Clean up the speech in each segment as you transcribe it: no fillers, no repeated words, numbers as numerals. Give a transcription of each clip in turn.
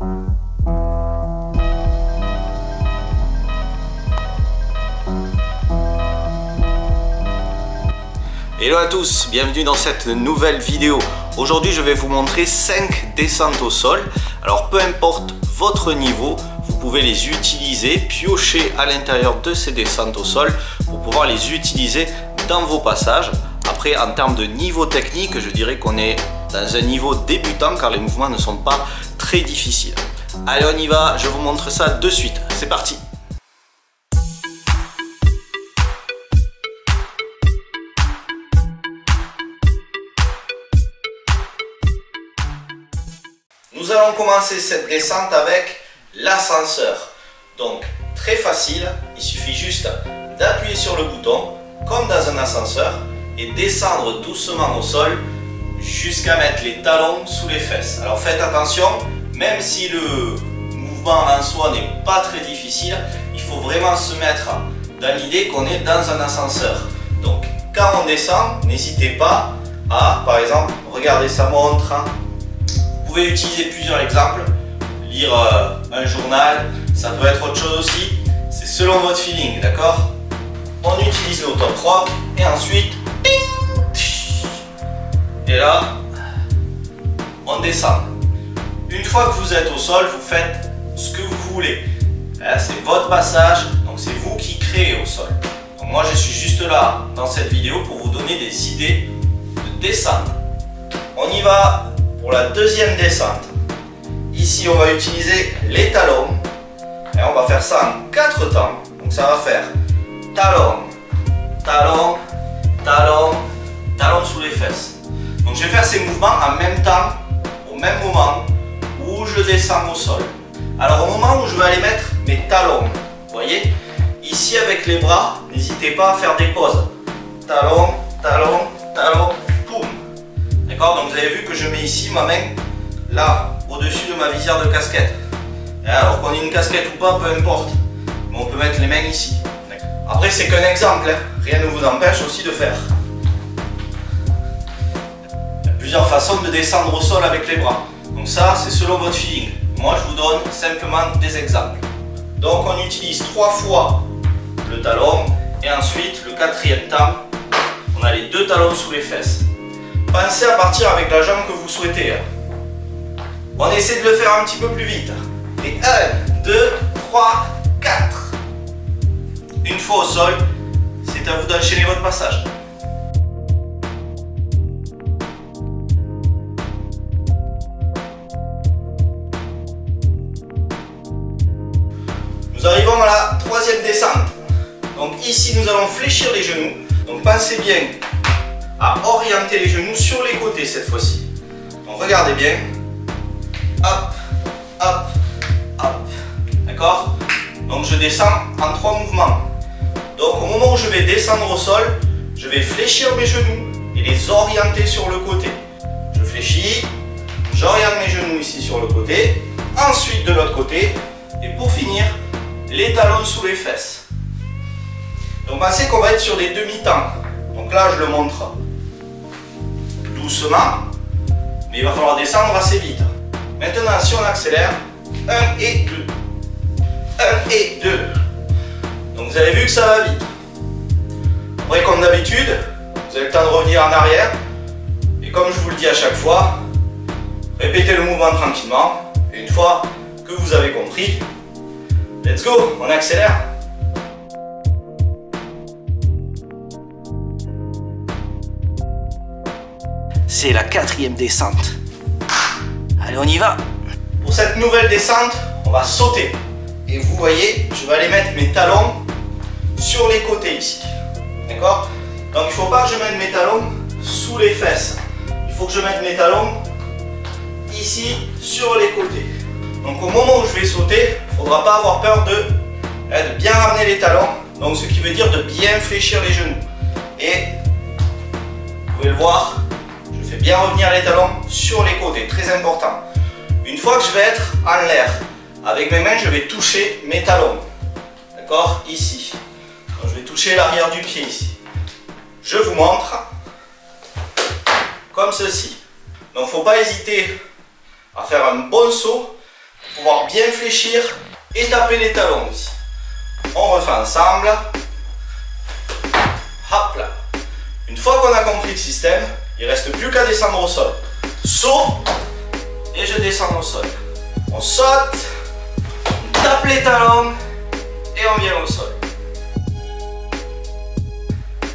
Hello à tous, bienvenue dans cette nouvelle vidéo. Aujourd'hui je vais vous montrer 5 descentes au sol. Alors peu importe votre niveau, vous pouvez les utiliser, piocher à l'intérieur de ces descentes au sol pour pouvoir les utiliser dans vos passages. Après en termes de niveau technique, je dirais qu'on est dans un niveau débutant car les mouvements ne sont pas très difficiles. Allez on y va, je vous montre ça de suite, c'est parti. Nous allons commencer cette descente avec l'ascenseur. Donc très facile, il suffit juste d'appuyer sur le bouton comme dans un ascenseur et descendre doucement au sol jusqu'à mettre les talons sous les fesses. Alors faites attention, même si le mouvement en soi n'est pas très difficile, il faut vraiment se mettre dans l'idée qu'on est dans un ascenseur. Donc quand on descend, n'hésitez pas à, par exemple, regarder sa montre. Vous pouvez utiliser plusieurs exemples, lire un journal, ça peut être autre chose aussi, c'est selon votre feeling, d'accord? On utilise le top rock et ensuite, et là, on descend. Une fois que vous êtes au sol, vous faites ce que vous voulez. C'est votre passage, donc c'est vous qui créez au sol. Donc moi je suis juste là dans cette vidéo pour vous donner des idées de descente. On y va. Pour la deuxième descente, ici on va utiliser les talons et on va faire ça en 4 temps. Donc ça va faire talon, talon, talon, talon sous les fesses. Donc je vais faire ces mouvements en même temps, au même moment où je descends au sol. Alors au moment où je vais aller mettre mes talons, vous voyez, ici avec les bras, n'hésitez pas à faire des pauses. Talon, talon, talon. Donc vous avez vu que je mets ici ma main là, au-dessus de ma visière de casquette. Et alors qu'on ait une casquette ou pas, peu importe. Mais on peut mettre les mains ici. Après c'est qu'un exemple, hein. Rien ne vous empêche aussi de faire. Il y a plusieurs façons de descendre au sol avec les bras. Donc ça c'est selon votre feeling. Moi je vous donne simplement des exemples. Donc on utilise 3 fois le talon et ensuite le 4e temps, on a les 2 talons sous les fesses. Pensez à partir avec la jambe que vous souhaitez. On essaie de le faire un petit peu plus vite. Et 1, 2, 3, 4. Une fois au sol, c'est à vous d'enchaîner votre passage. Nous arrivons à la 3e descente. Donc ici, nous allons fléchir les genoux. Donc pensez bien à orienter les genoux sur les côtés cette fois-ci. Donc regardez bien. Hop, hop, hop. D'accord? Donc je descends en 3 mouvements. Donc au moment où je vais descendre au sol, je vais fléchir mes genoux et les orienter sur le côté. Je fléchis, j'oriente mes genoux ici sur le côté, ensuite de l'autre côté, et pour finir, les talons sous les fesses. Donc pensez qu'on va être sur des demi-temps. Donc là je le montre doucement, mais il va falloir descendre assez vite. Maintenant, si on accélère, 1 et 2. 1 et 2. Donc vous avez vu que ça va vite. Après, comme d'habitude, vous avez le temps de revenir en arrière. Et comme je vous le dis à chaque fois, répétez le mouvement tranquillement. Et une fois que vous avez compris, let's go, on accélère. C'est la 4e descente. Allez, on y va. Pour cette nouvelle descente, on va sauter. Et vous voyez, je vais aller mettre mes talons sur les côtés ici. D'accord? Donc il ne faut pas que je mette mes talons sous les fesses. Il faut que je mette mes talons ici sur les côtés. Donc au moment où je vais sauter, il ne faudra pas avoir peur de bien ramener les talons. Donc ce qui veut dire de bien fléchir les genoux. Et vous pouvez le voir, je fais bien revenir les talons sur les côtés, très important. Une fois que je vais être en l'air, avec mes mains, je vais toucher mes talons. D'accord? Ici. Donc, je vais toucher l'arrière du pied ici. Je vous montre. Comme ceci. Donc, il ne faut pas hésiter à faire un bon saut bien fléchir et taper les talons ici. On refait ensemble. Hop là. Une fois qu'on a compris le système, il ne reste plus qu'à descendre au sol. Saut et je descends au sol. On saute, on tape les talons et on vient au sol.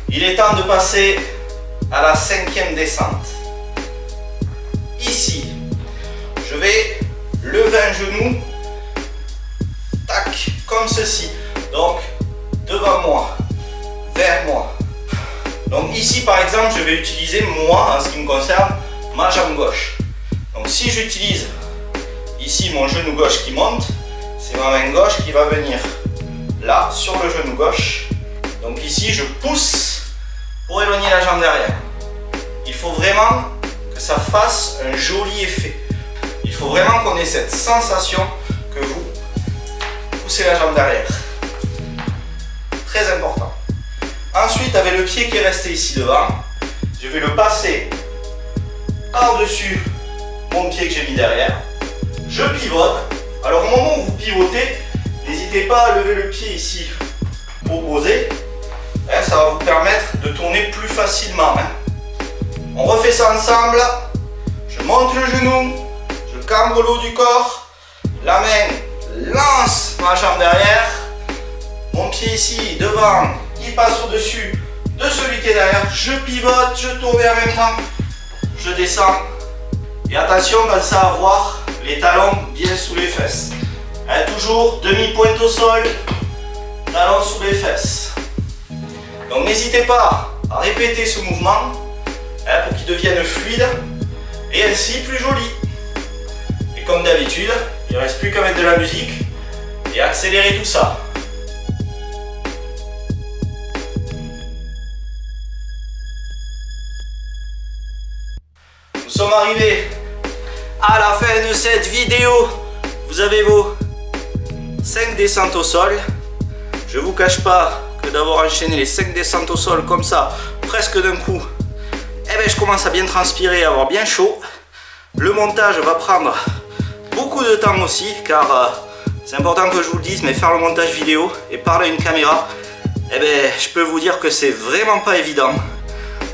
Il est temps de passer à la 5e descente. Ici, je vais lever un genou, tac, comme ceci. Donc, devant moi, vers moi. Donc ici, par exemple, je vais utiliser, moi, en ce qui me concerne, ma jambe gauche. Donc si j'utilise ici mon genou gauche qui monte, c'est ma main gauche qui va venir là, sur le genou gauche. Donc ici, je pousse pour éloigner la jambe derrière. Il faut vraiment que ça fasse un joli effet. Il faut vraiment qu'on ait cette sensation que vous poussez la jambe derrière. Très important. Ensuite, avec le pied qui est resté ici devant, je vais le passer par-dessus mon pied que j'ai mis derrière. Je pivote. Alors au moment où vous pivotez, n'hésitez pas à lever le pied ici opposé. Ça va vous permettre de tourner plus facilement. On refait ça ensemble. Je monte le genou, je cambre le haut du corps, la main lance ma jambe derrière, mon pied ici devant, il passe au-dessus de celui qui est derrière, je pivote, je tourne en même temps, je descends. Et attention, pensez à avoir les talons bien sous les fesses. Toujours demi-pointe au sol, talons sous les fesses. Donc n'hésitez pas à répéter ce mouvement pour qu'il devienne fluide et ainsi plus joli. Et comme d'habitude, il ne reste plus qu'à mettre de la musique et accélérer tout ça. Nous sommes arrivés à la fin de cette vidéo. Vous avez vos 5 descentes au sol. Je ne vous cache pas que d'avoir enchaîné les 5 descentes au sol comme ça, presque d'un coup, je commence à bien transpirer, à avoir bien chaud. Le montage va prendre beaucoup de temps aussi, car c'est important que je vous le dise, mais faire le montage vidéo et parler à une caméra, je peux vous dire que c'est vraiment pas évident.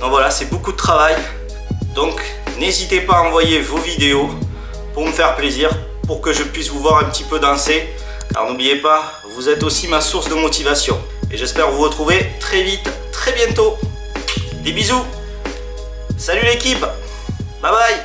Donc voilà, c'est beaucoup de travail. Donc n'hésitez pas à envoyer vos vidéos pour me faire plaisir, pour que je puisse vous voir un petit peu danser. Car n'oubliez pas, vous êtes aussi ma source de motivation. Et j'espère vous retrouver très vite, très bientôt. Des bisous. Salut l'équipe. Bye bye.